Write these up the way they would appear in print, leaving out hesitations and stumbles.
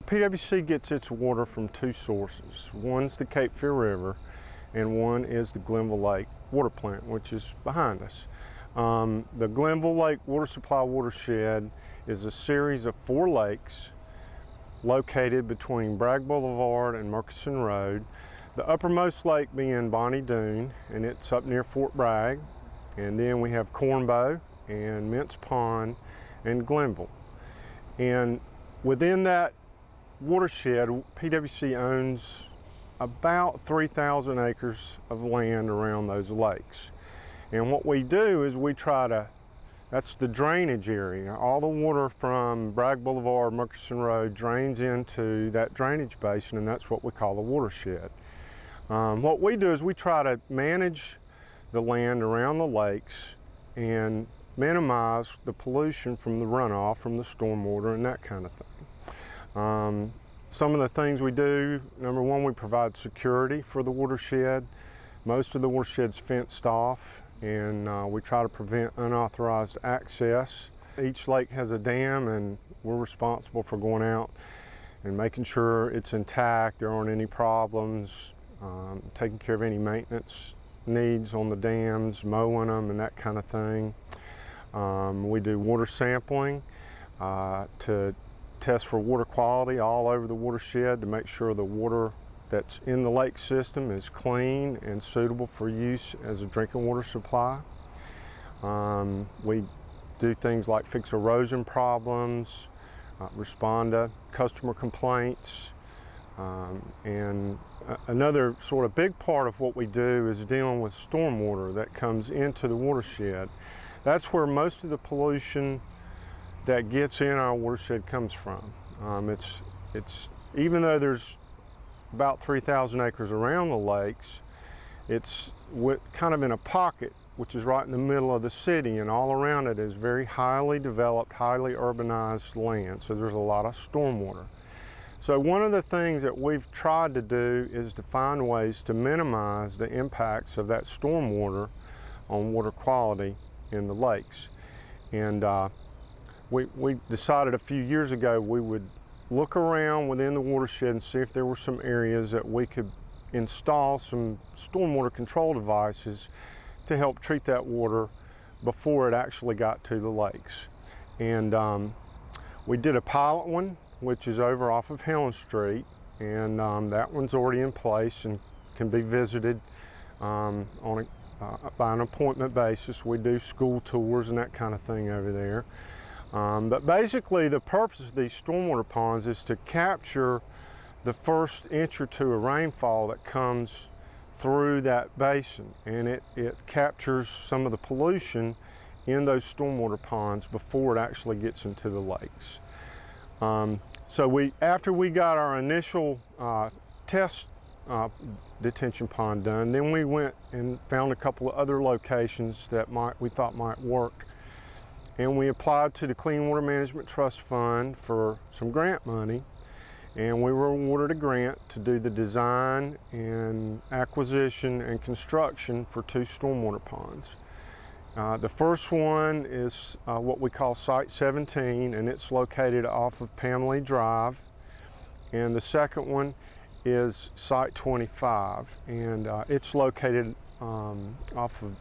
PWC gets its water from two sources. One's the Cape Fear River, and one is the Glenville Lake water plant, which is behind us. The Glenville Lake Water Supply Watershed is a series of 4 lakes located between Bragg Boulevard and Murchison Road. The uppermost lake being Bonnie Doon, and it's up near Fort Bragg. And then we have Cornbow and Mintz Pond and Glenville. And within that watershed, PWC owns about 3,000 acres of land around those lakes. And what we do is we try to, that's the drainage area. All the water from Bragg Boulevard, Murchison Road drains into that drainage basin, and that's what we call the watershed. What we do is we try to manage the land around the lakes and minimize the pollution from the runoff, from the stormwater and that kind of thing. Some of the things we do, number one, we provide security for the watershed. Most of the watershed's fenced off, and we try to prevent unauthorized access. Each lake has a dam, and we're responsible for going out and making sure it's intact, there aren't any problems, taking care of any maintenance needs on the dams, mowing them and that kind of thing. We do water sampling to test for water quality all over the watershed to make sure the water that's in the lake system is clean and suitable for use as a drinking water supply. We do things like fix erosion problems, respond to customer complaints, and another sort of big part of what we do is dealing with stormwater that comes into the watershed. That's where most of the pollution that gets in our watershed comes from. It's even though there's about 3,000 acres around the lakes, it's kind of in a pocket, which is right in the middle of the city, and all around it is very highly developed, highly urbanized land, so there's a lot of stormwater. So one of the things that we've tried to do is to find ways to minimize the impacts of that stormwater on water quality in the lakes. And we decided a few years ago we would look around within the watershed and see if there were some areas that we could install some stormwater control devices to help treat that water before it actually got to the lakes. And we did a pilot one, which is over off of Helen Street, and that one's already in place and can be visited by an appointment basis. We do school tours and that kind of thing over there. But basically the purpose of these stormwater ponds is to capture the first inch or two of rainfall that comes through that basin, and it captures some of the pollution in those stormwater ponds before it actually gets into the lakes. So after we got our initial test detention pond done, then we went and found a couple of other locations that we thought might work. And we applied to the Clean Water Management Trust Fund for some grant money, and we were awarded a grant to do the design and acquisition and construction for 2 stormwater ponds. The first one is what we call Site 17, and it's located off of Pamela Drive. And the second one is Site 25, and it's located off of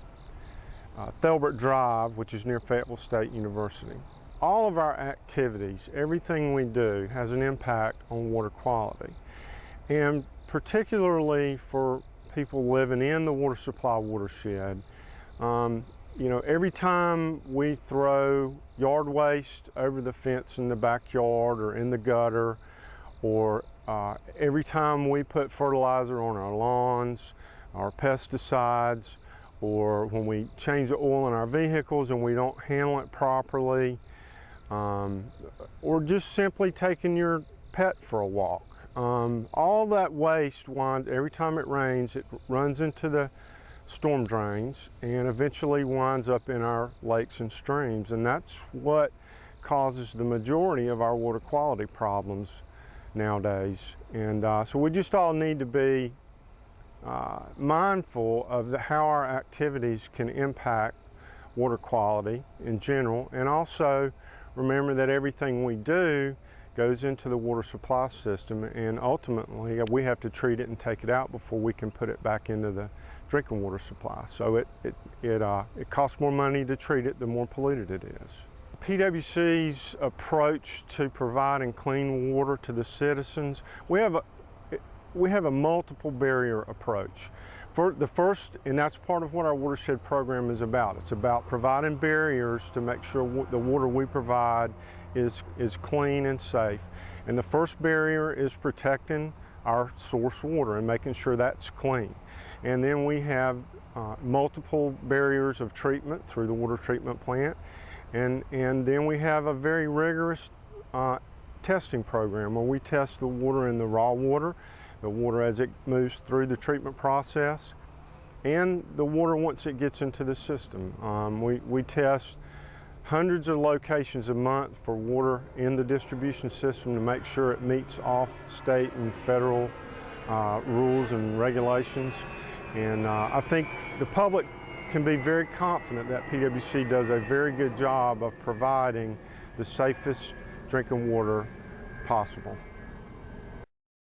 Thelbert Drive, which is near Fayetteville State University. All of our activities, everything we do, has an impact on water quality. And particularly for people living in the water supply watershed, you know, every time we throw yard waste over the fence in the backyard or in the gutter, or every time we put fertilizer on our lawns, our pesticides, or when we change the oil in our vehicles and we don't handle it properly, or just simply taking your pet for a walk. All that waste every time it rains, it runs into the storm drains and eventually winds up in our lakes and streams, and that's what causes the majority of our water quality problems nowadays. And so we just all need to be mindful of how our activities can impact water quality in general, and also remember that everything we do goes into the water supply system, and ultimately we have to treat it and take it out before we can put it back into the drinking water supply. So it costs more money to treat it the more polluted it is. PWC's approach to providing clean water to the citizens, we have a multiple barrier approach. For the first, and that's part of what our Watershed program is about. It's about providing barriers to make sure the water we provide is clean and safe. And the first barrier is protecting our source water and making sure that's clean. And then we have multiple barriers of treatment through the water treatment plant. And then we have a very rigorous testing program where we test the water in the raw water, the water as it moves through the treatment process, and the water once it gets into the system. We test hundreds of locations a month for water in the distribution system to make sure it meets all state and federal rules and regulations. And I think the public can be very confident that PWC does a very good job of providing the safest drinking water possible.